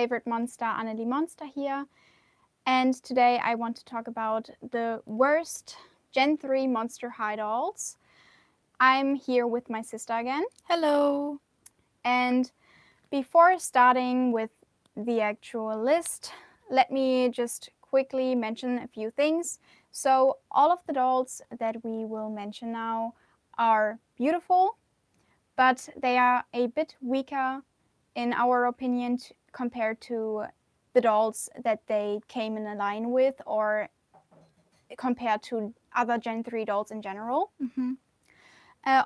favorite monster, AneliMonsteR here. And today I want to talk about the worst Gen 3 Monster High dolls. I'm here with my sister again. Hello! And before starting with the actual list, let me just quickly mention a few things. So all of the dolls that we will mention now are beautiful, but they are a bit weaker in our opinion compared to the dolls that they came in a line with or compared to other Gen 3 dolls in general. Mm-hmm.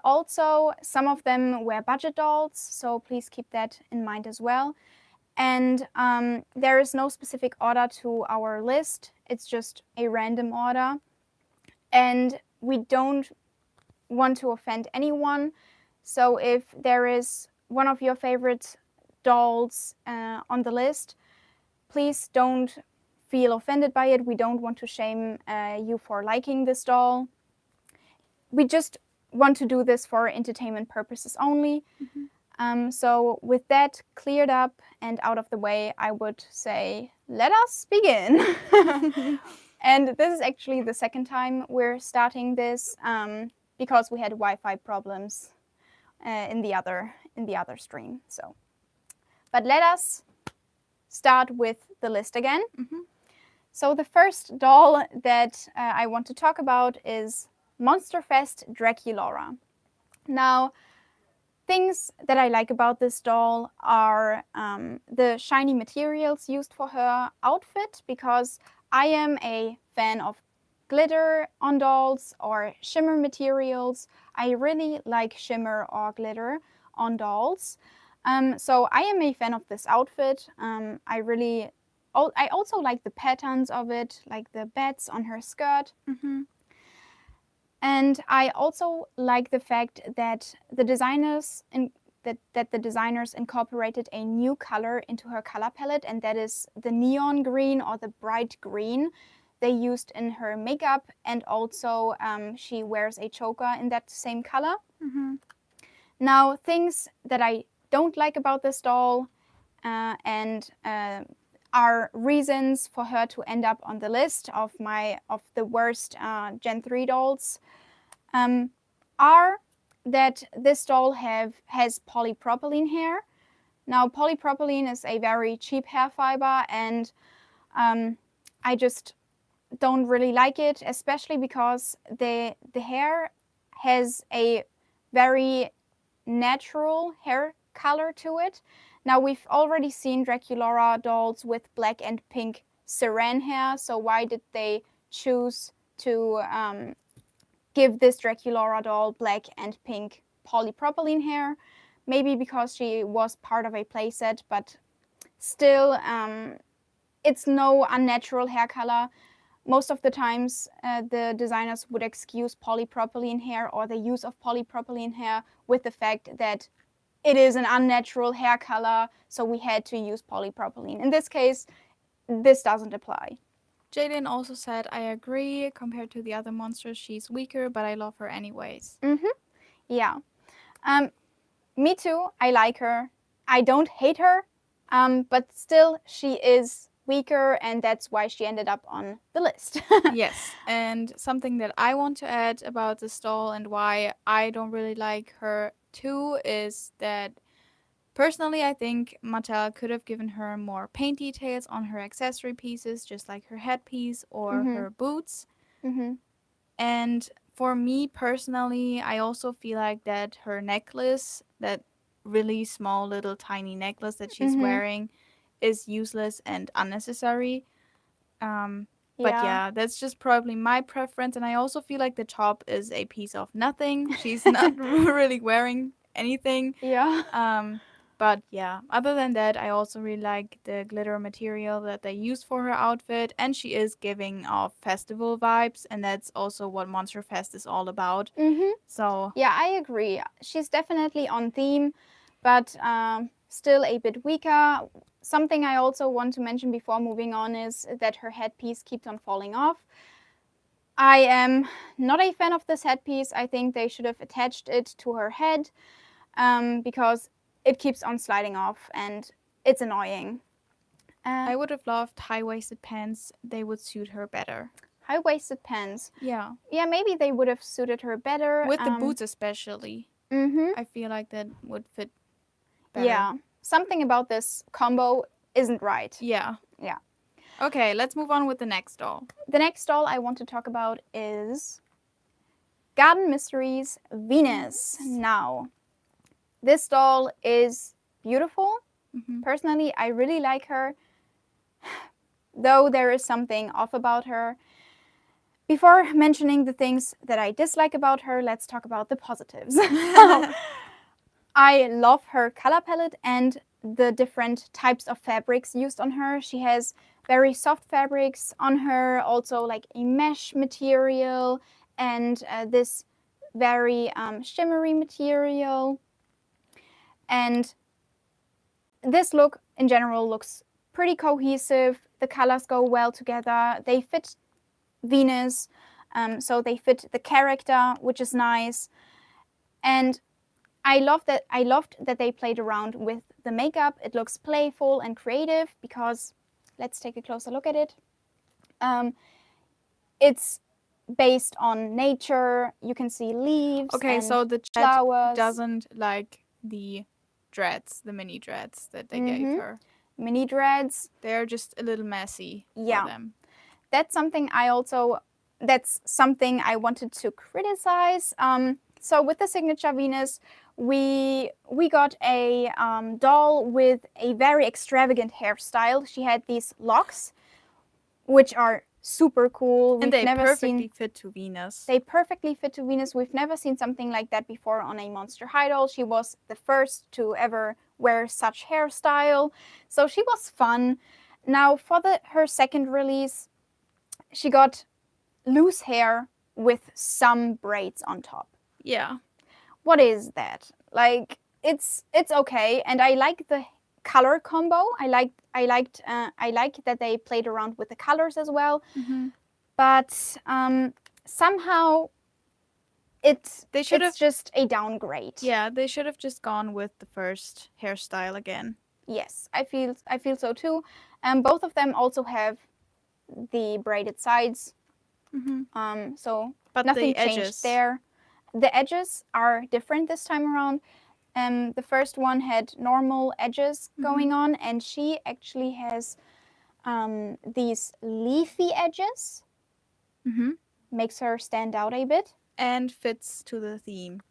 Also, some of them were budget dolls, so please keep that in mind as well. And there is no specific order to our list. It's just a random order. And we don't want to offend anyone. So if there is one of your favorite dolls on the list, please don't feel offended by it. We don't want to shame you for liking this doll. We just want to do this for entertainment purposes only. Mm-hmm. So with that cleared up and out of the way, I would say, let us begin. And this is actually the second time we're starting this because we had Wi-Fi problems in the other stream. So, but let us start with the list again. Mm-hmm. So the first doll that I want to talk about is Monsterfest Draculaura. Now, things that I like about this doll are the shiny materials used for her outfit, because I am a fan of glitter on dolls or shimmer materials. I really like shimmer or glitter on dolls. So I am a fan of this outfit. I also like the patterns of it, like the bats on her skirt. Mm-hmm. And I also like the fact that the designers incorporated a new color into her color palette, and that is the neon green or the bright green they used in her makeup, and also she wears a choker in that same color. Mm-hmm. Now, things that I don't like about this doll and are reasons for her to end up on the list of the worst Gen 3 dolls are that this doll has polypropylene hair. Now, polypropylene is a very cheap hair fiber, and I just don't really like it, especially because the hair has a very natural hair color to it. Now, we've already seen Draculaura dolls with black and pink saran hair, so why did they choose to give this Draculaura doll black and pink polypropylene hair? Maybe because she was part of a playset, but still, it's no unnatural hair color. Most of the times, the designers would excuse polypropylene hair or the use of polypropylene hair with the fact that it is an unnatural hair color, so we had to use polypropylene. In this case, this doesn't apply. Jaden also said, I agree, compared to the other monsters, she's weaker, but I love her anyways. Yeah. Me too, I like her. I don't hate her, but still she is weaker, and that's why she ended up on the list. Yes, and something that I want to add about this doll and why I don't really like her too is that personally I think Mattel could have given her more paint details on her accessory pieces, just like her headpiece or her boots. And for me personally, I also feel like that her necklace, that really small little tiny necklace that she's wearing, is useless and unnecessary. But yeah, that's just probably my preference. And I also feel like the top is a piece of nothing. She's not really wearing anything. Yeah. But yeah, other than that, I also really like the glitter material that they use for her outfit. And she is giving off festival vibes. And that's also what Monster Fest is all about. So yeah, I agree. She's definitely on theme, but still a bit weaker. Something I also want to mention before moving on is that her headpiece keeps on falling off. I am not a fan of this headpiece. I think they should have attached it to her head because it keeps on sliding off and it's annoying. I would have loved high-waisted pants. They would suit her better. High-waisted pants. Yeah. Yeah, maybe they would have suited her better. With the boots especially. Mm-hmm. I feel like that would fit better. Yeah. Something about this combo isn't right. Yeah. Yeah. Okay, let's move on with the next doll. The next doll I want to talk about is Garden Mysteries Venus. Now, this doll is beautiful. Mm-hmm. Personally, I really like her, though there is something off about her. Before mentioning the things that I dislike about her, let's talk about the positives. I love her color palette and the different types of fabrics used on her. She has very soft fabrics on her, also like a mesh material and this very shimmery material. And this look in general looks pretty cohesive. The colors go well together. They fit Venus, so they fit the character, which is nice. And I loved that they played around with the makeup. It looks playful and creative because, let's take a closer look at it. It's based on nature. You can see leaves. Okay, and so the chat flowers. doesn't like the dreads, the mini dreads that they gave her. Mini dreads. They're just a little messy for them. That's something I wanted to criticize. So with the signature Venus, we got a doll with a very extravagant hairstyle. She had these locks, which are super cool. And they perfectly fit to Venus. They perfectly fit to Venus. We've never seen something like that before on a Monster High doll. She was the first to ever wear such hairstyle. So she was fun. Now for her second release, she got loose hair with some braids on top. Yeah. What is that? Like, it's okay, and I like the color combo. I liked that they played around with the colors as well. Mm-hmm. But somehow it's just a downgrade. Yeah, they should have just gone with the first hairstyle again. Yes, I feel so too. Both of them also have the braided sides. Mm-hmm. But nothing changed there. The edges are different this time around. The first one had normal edges going on, and she actually has these leafy edges. Mm-hmm. Makes her stand out a bit. And fits to the theme.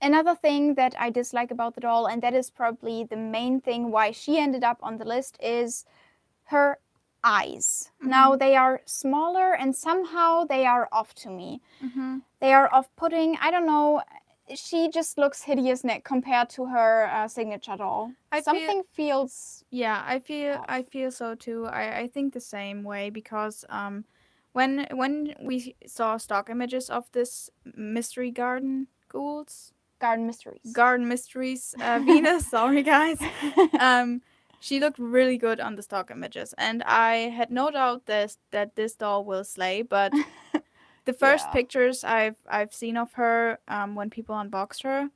Another thing that I dislike about the doll, and that is probably the main thing why she ended up on the list, is her eyes. Mm-hmm. Now they are smaller and somehow they are off to me. Mm-hmm. They are off-putting. I don't know. She just looks hideous compared to her signature doll. I feel so too. I think the same way because when we saw stock images of this mystery garden ghouls. Garden Mysteries Venus, sorry guys. She looked really good on the stock images, and I had no doubt that this doll will slay. But the first pictures I've seen of her, when people unboxed her,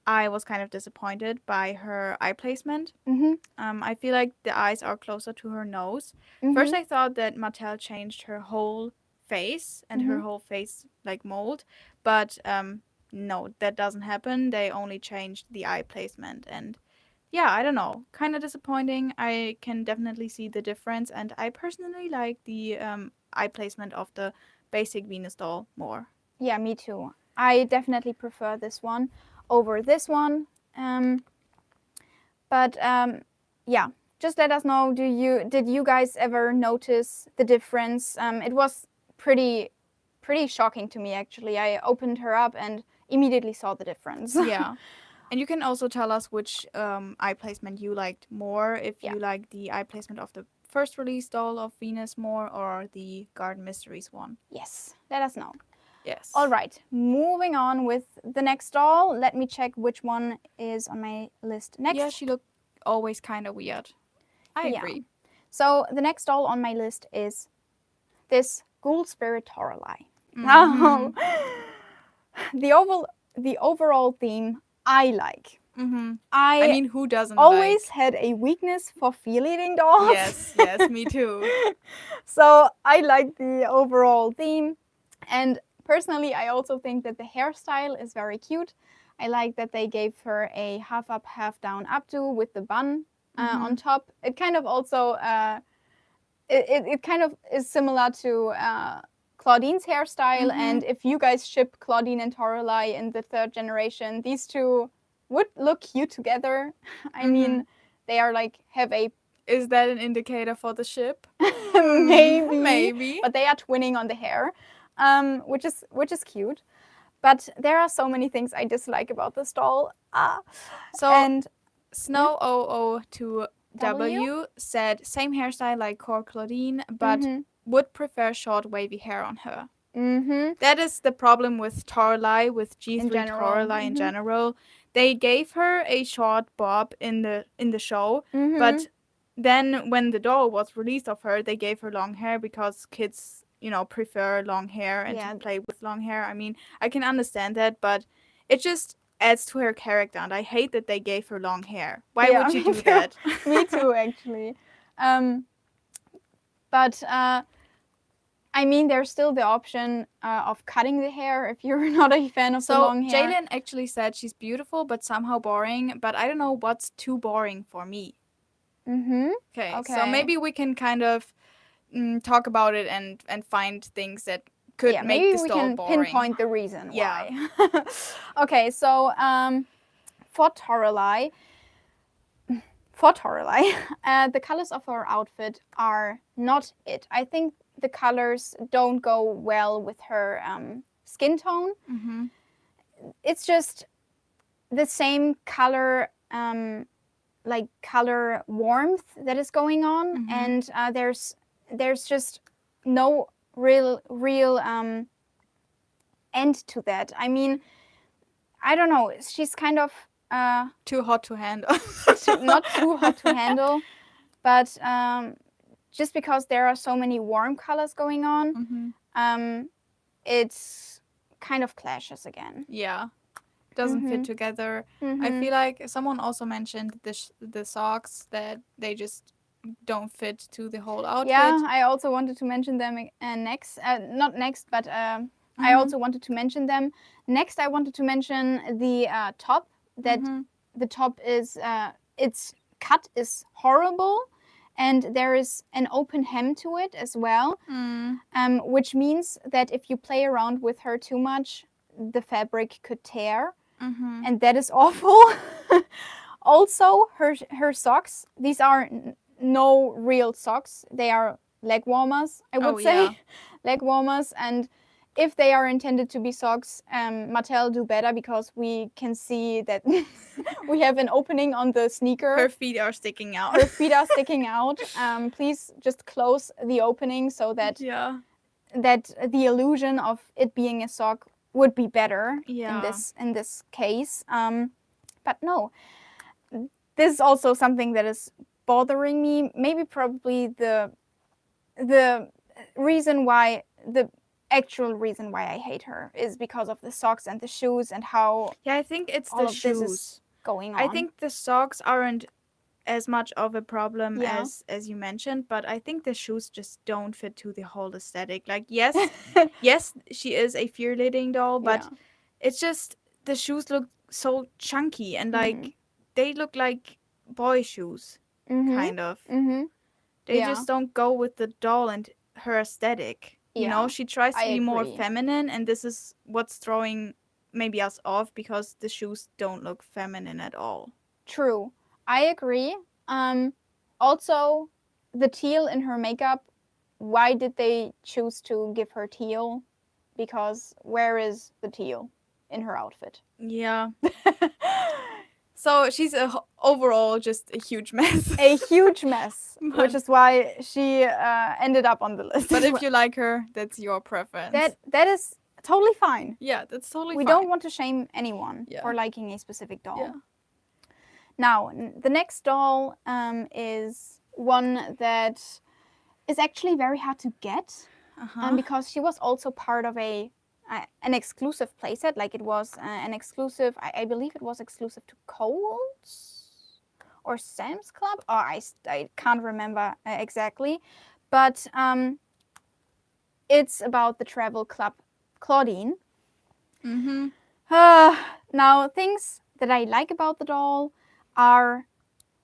I was kind of disappointed by her eye placement. Mm-hmm. I feel like the eyes are closer to her nose. Mm-hmm. First, I thought that Mattel changed her whole face and her whole face like mold, but no, that doesn't happen. They only changed the eye placement, and yeah, I don't know. Kind of disappointing. I can definitely see the difference, and I personally like the eye placement of the basic Venus doll more. Yeah, me too. I definitely prefer this one over this one. But yeah, just let us know. Did you guys ever notice the difference? It was pretty shocking to me actually. I opened her up and immediately saw the difference. Yeah. And you can also tell us which eye placement you liked more, if you like the eye placement of the first release doll of Venus more or the Garden Mysteries one. Yes, let us know. Yes. All right, moving on with the next doll. Let me check which one is on my list next. Yeah, she looked always kind of weird. I agree. So the next doll on my list is this Ghoul Spirit Tori. Mm-hmm. Now, the overall theme I like. I I mean, who doesn't always like? had a weakness for feel-eating dolls. Yes, me too. So I like the overall theme. And personally, I also think that the hairstyle is very cute. I like that they gave her a half up, half down updo with the bun on top. It kind of also, it kind of is similar to Claudine's hairstyle. And if you guys ship Claudine and Toralei in the 3rd generation, these two would look cute together. I mean, they are like, have a Is that an indicator for the ship? maybe, but they are twinning on the hair, which is cute. But there are so many things I dislike about this doll. So And Snow 002W said same hairstyle like Core Claudine, but would prefer short wavy hair on her. That is the problem with Toralei, with G3 Toralei in general. They gave her a short bob in the show, but then when the doll was released of her, they gave her long hair because kids, prefer long hair and to play with long hair. I mean, I can understand that, but it just adds to her character, and I hate that they gave her long hair. Why would you do that? Me too, actually. But I mean, there's still the option of cutting the hair if you're not a fan of the long hair. So Jalen actually said she's beautiful, but somehow boring. But I don't know what's too boring for me. Okay. So maybe we can kind of talk about it and find things that could make this doll boring. Maybe we can pinpoint the reason why. Okay, so for Toralei, the colors of her outfit are not it. I think the colors don't go well with her skin tone. It's just the same color, like color warmth that is going on, and there's just no real end to that. I mean, I don't know. She's kind of too hot to handle. Not too hot to handle, but just because there are so many warm colors going on, it's kind of clashes again. Yeah, doesn't fit together. I feel like someone also mentioned the socks, that they just don't fit to the whole outfit. Yeah, I also wanted to mention them next. Not next, but I also wanted to mention them. Next, I wanted to mention the top. That the top is, its cut is horrible, and there is an open hem to it as well, which means that if you play around with her too much, the fabric could tear, and that is awful. Also, her socks, these are no real socks. They are leg warmers, I would say. Leg warmers. And if they are intended to be socks, Mattel, do better, because we can see that we have an opening on the sneaker. Her feet are sticking out. Her feet are sticking out. Please just close the opening so that that the illusion of it being a sock would be better in this case. But no, this is also something that is bothering me. Maybe probably the reason why, the actual reason why I hate her is because of the socks and the shoes and how I think it's all the of shoes this is going on. I think the socks aren't as much of a problem as you mentioned, but I think the shoes just don't fit to the whole aesthetic. Like, yes, she is a fear-leading doll, but it's just the shoes look so chunky and like they look like boy shoes, kind of. They just don't go with the doll and her aesthetic. You know, she tries to be more feminine, and this is what's throwing maybe us off, because the shoes don't look feminine at all. True. I agree. Also, the teal in her makeup, why did they choose to give her teal? Because where is the teal in her outfit? Yeah. So she's overall just a huge mess. A huge mess, which is why she ended up on the list. But if you like her, that's your preference. That is totally fine. Yeah, that's totally fine. We don't want to shame anyone for liking a specific doll. Yeah. Now, the next doll is one that is actually very hard to get, because she was also part of a an exclusive playset. Like it was an exclusive. I believe it was exclusive to Kohl's or Sam's Club. Or I can't remember exactly, but it's about the travel club Claudine. Mm-hmm. Now, things that I like about the doll are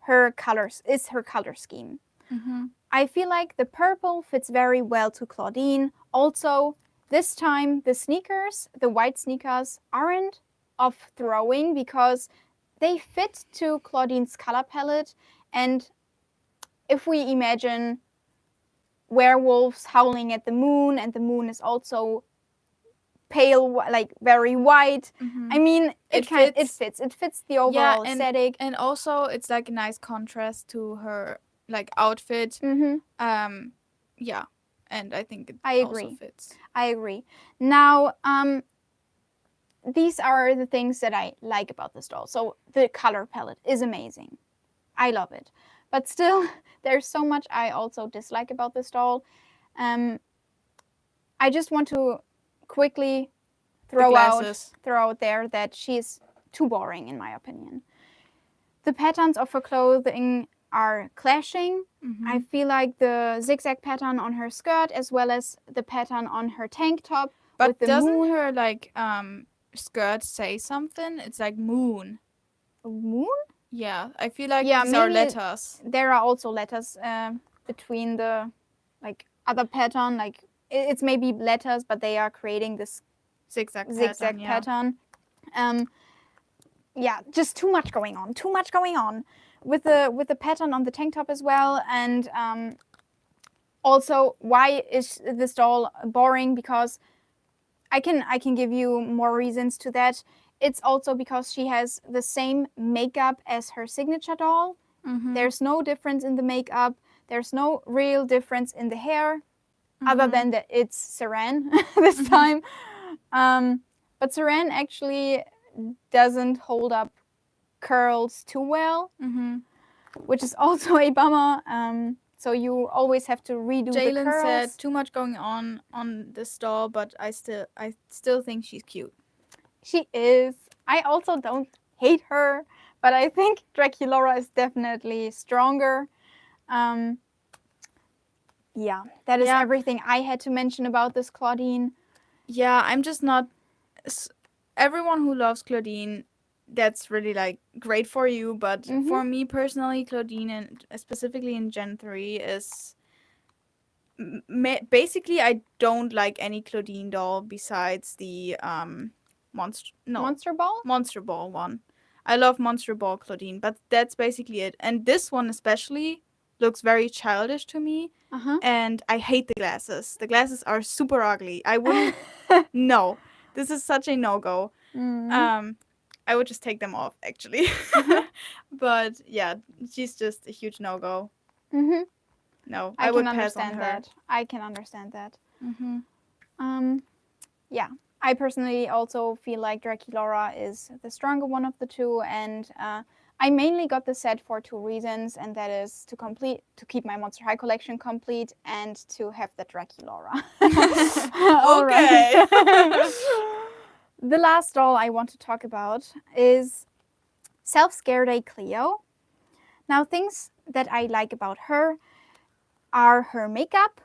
her colors. Is her color scheme. Mm-hmm. I feel like the purple fits very well to Claudine. Also, this time the sneakers, the white sneakers, aren't off throwing because they fit to Claudine's color palette. And if we imagine werewolves howling at the moon, and the moon is also pale, like very white. Mm-hmm. I mean, it fits. It fits the overall yeah, aesthetic. and also it's like a nice contrast to her like outfit. Mm-hmm. Yeah, and I think it I also agree. fits. I agree. Now, these are the things that I like about this doll. So the color palette is amazing. I love it. But still, there's so much I also dislike about this doll. I just want to quickly throw out there that she's too boring in my opinion. The patterns of her clothing are clashing. Mm-hmm. I feel like the zigzag pattern on her skirt as well as the pattern on her tank top. But with the doesn't moon. her like skirt say something? It's like moon. Moon? Yeah, I feel like Yeah, these are maybe letters. there are also letters between the like other pattern. Like it's maybe letters, but they are creating this Zigzag pattern. Yeah, just too much going on. Too much going on with the pattern on the tank top as well. And also, why is this doll boring? Because I can give you more reasons to that. It's also because she has the same makeup as her signature doll. Mm-hmm. There's no difference in the makeup. There's no real difference in the hair, other than that it's Saran this time. But Saran actually doesn't hold up curls too well, which is also a bummer. So you always have to redo the Jalen curls. said too much going on this doll, but I still think she's cute. She is. I also don't hate her, but I think Draculaura is definitely stronger. Yeah, that is everything I had to mention about this Claudine. Yeah, I'm just not. Everyone who loves Claudine, that's really like great for you. But for me personally, Claudine, and specifically in Gen 3, is basically I don't like any Claudine doll besides the Monster Ball? Monster Ball one. I love Monster Ball Claudine, but that's basically it. And this one especially looks very childish to me. And I hate the glasses. The glasses are super ugly. I wouldn't. No, this is such a no-go. I would just take them off actually. But yeah, she's just a huge no-go. No, I would pass on her. I can understand that. Yeah, I personally also feel like Draculaura is the stronger one of the two, and I mainly got the set for two reasons, and that is to keep my Monster High collection complete and to have the Draculaura. Okay. The last doll I want to talk about is Self-Scared A Cleo. Now, things that I like about her are her makeup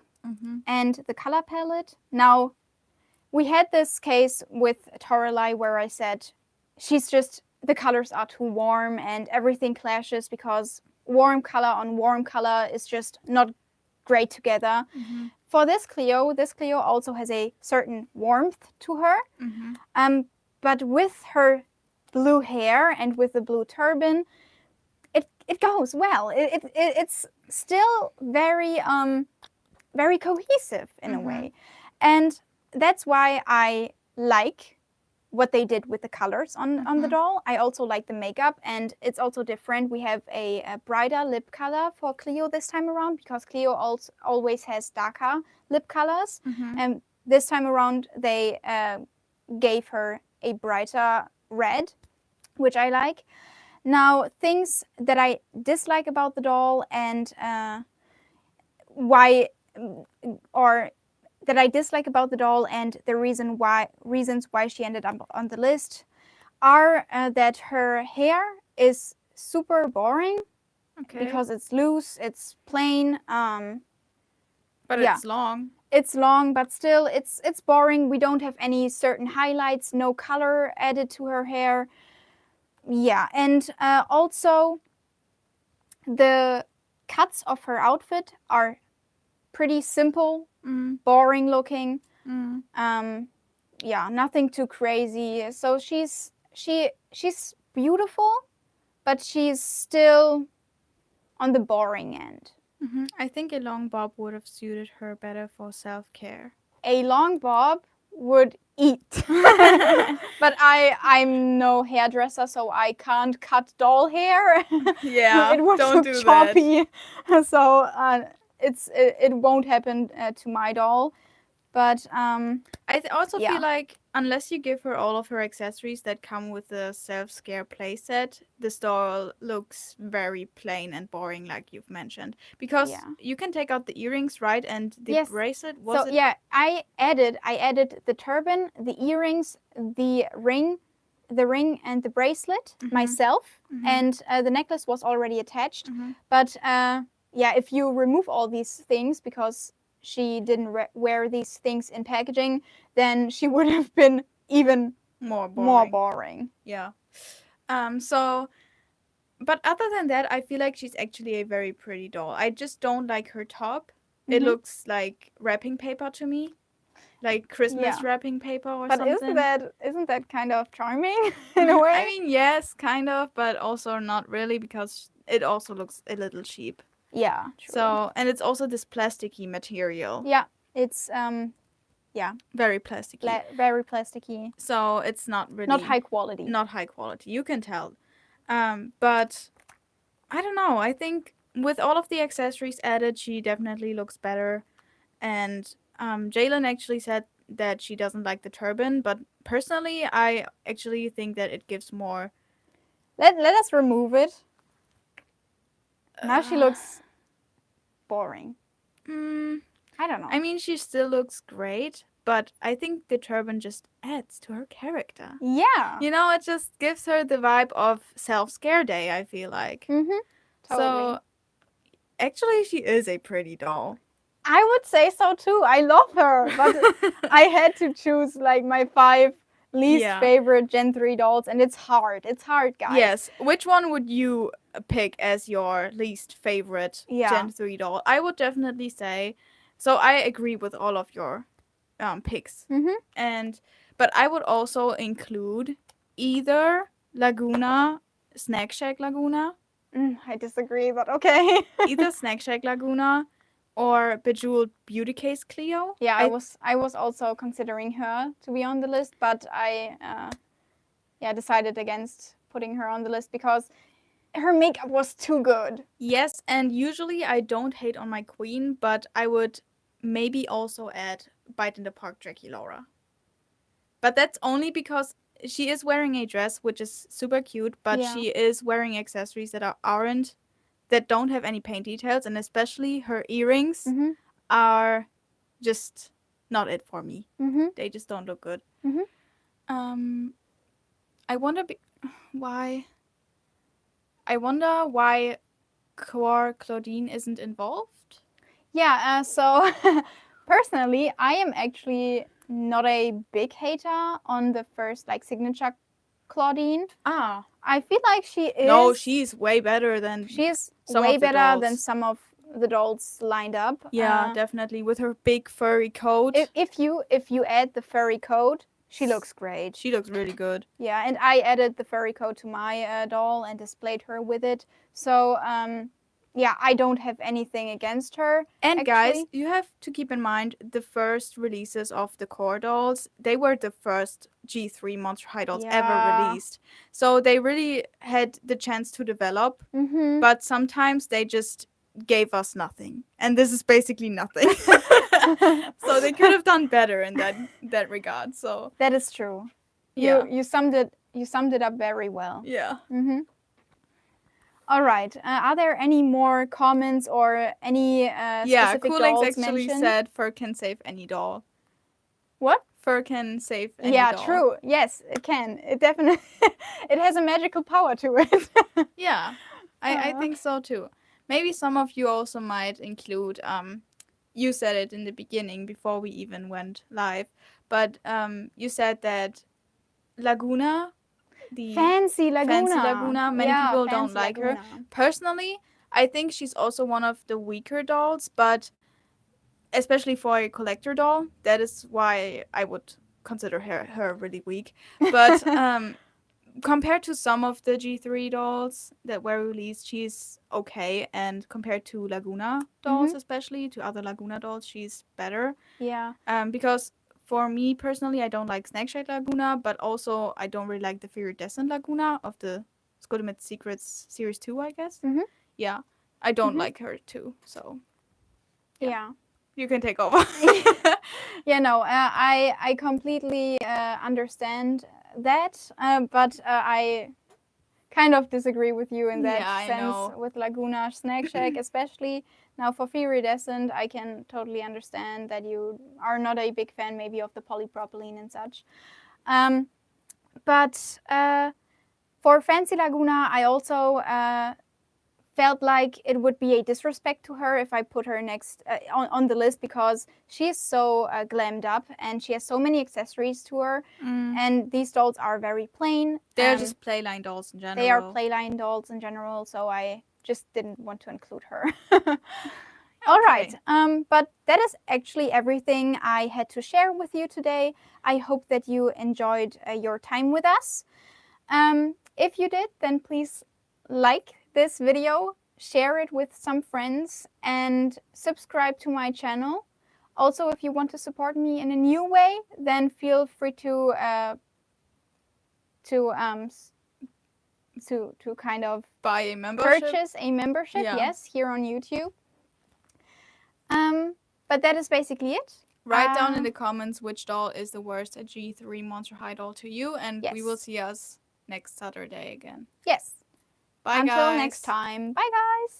and the color palette. Now, we had this case with Tori where I said the colors are too warm and everything clashes because warm color on warm color is just not great together. For this Cleo also has a certain warmth to her. But with her blue hair and with the blue turban, it goes well. It's still very very cohesive in a way. And that's why I like what they did with the colors on the doll. I also like the makeup, and it's also different. We have a brighter lip color for Cleo this time around because Cleo always has darker lip colors. And this time around, they gave her a brighter red, which I like. Now, things that I dislike about the doll and why, or that I dislike about the doll, and the reasons why she ended up on the list are that her hair is super boring Okay. because it's loose, it's plain. But yeah. it's long. It's long, but still, it's boring. We don't have any certain highlights, no color added to her hair. Yeah, and also the cuts of her outfit are pretty simple, boring looking. Yeah, nothing too crazy. So she's beautiful, but she's still on the boring end. I think a long bob would have suited her better for self-care. A long bob would eat. But I'm no hairdresser, so I can't cut doll hair. Yeah, it would don't look do choppy. So it won't happen to my doll. But I also yeah. feel like unless you give her all of her accessories that come with the self-scare playset, this doll looks very plain and boring, like you've mentioned. Because Yeah. you can take out the earrings, right? And the Yes. bracelet, So yeah, I added the turban, the earrings, the ring and the bracelet myself, and the necklace was already attached. But yeah, if you remove all these things because she didn't wear these things in packaging, then she would have been even more boring. Yeah. So, but other than that, I feel like she's actually a very pretty doll. I just don't like her top. It looks like wrapping paper to me, like Christmas wrapping paper or But something. isn't that kind of charming in a way? I mean, yes, kind of, but also not really because it also looks a little cheap. Yeah, true. So, and it's also this plasticky material. Yeah, it's very plasticky. Very plasticky. So it's not really not high quality. Not high quality. You can tell. But I don't know. I think with all of the accessories added, she definitely looks better. And Jalen actually said that she doesn't like the turban, but personally, I actually think that it gives more. Let us remove it. Now she looks boring. I don't know. I mean, she still looks great, but I think the turban just adds to her character. Yeah. You know, it just gives her the vibe of self-scare day, I feel like. Totally. So, actually, she is a pretty doll. I would say so too. I love her, but I had to choose like my 5 least favorite Gen 3 dolls, and it's hard. It's hard, guys. Yes. Which one would you pick as your least favorite Gen 3 doll? I would definitely say. So I agree with all of your picks. But I would also include either Laguna, Snack Shack Laguna. I disagree, but okay. Either Snack Shack Laguna or Bejeweled Beauty Case Cleo. Yeah, I was also considering her to be on the list, but I decided against putting her on the list because her makeup was too good. Yes, and usually I don't hate on my queen, but I would maybe also add Bite in the Park Draculaura. But that's only because she is wearing a dress, which is super cute, but she is wearing accessories that don't have any paint details, and especially her earrings are just not it for me. They just don't look good. I wonder why. I wonder why Core Claudine isn't involved. Yeah. So personally, I am actually not a big hater on the first signature Claudine. I feel like she is. No, she's way better than. She's way better than some of the dolls lined up. Yeah, definitely with her big furry coat. If you add the furry coat, she looks great. She looks really good. Yeah, and I added the furry coat to my doll and displayed her with it. So yeah, I don't have anything against her. And actually. Guys, you have to keep in mind the first releases of the core dolls, they were the first G3 Monster High dolls ever released. So they really had the chance to develop, but sometimes they just gave us nothing. And this is basically nothing. So they could have done better in that regard. So that is true. You summed it up very well. Yeah. All right. Are there any more comments or any Yeah, specific Coolings dolls actually mentioned? said fur can save any doll. What? Fur can save any Yeah, doll. true. Yes, it can. It definitely it has a magical power to it. Yeah, I think so too. Maybe some of you also might include you said it in the beginning before we even went live, but you said that Laguna, the Fancy fancy Laguna. Laguna, many Yeah, people don't Fancy like her. Laguna. Personally, I think she's also one of the weaker dolls, but especially for a collector doll, that is why I would consider her really weak. But compared to some of the G3 dolls that were released, she's okay. And compared to Laguna dolls, especially to other Laguna dolls, she's better. Yeah. Because for me personally, I don't like Snackshade Laguna, but also I don't really like the Iridescent Laguna of the Scotimet Secrets Series 2, I guess. Yeah, I don't like her too. So Yeah. you can take over. Yeah, no, I completely understand that, but I kind of disagree with you in that Yeah, I sense know. with Laguna Snack Shack, especially. Now for Iridescent, I can totally understand that you are not a big fan maybe of the polypropylene and such. But for Fancy Laguna, I also felt like it would be a disrespect to her if I put her next on the list, because she is so glammed up and she has so many accessories to her. And these dolls are very plain. They're just playline dolls in general. They are playline dolls in general, so I just didn't want to include her. All right, but that is actually everything I had to share with you today. I hope that you enjoyed your time with us. If you did, then please like this video, share it with some friends, and subscribe to my channel. Also, if you want to support me in a new way, then feel free to kind of buy a membership. Purchase a membership, yes, here on YouTube. But that is basically it. Write down in the comments which doll is the worst at G3 Monster High doll to you, and we will see us next Saturday again. Yes. Bye, Until guys. next time. Bye, guys.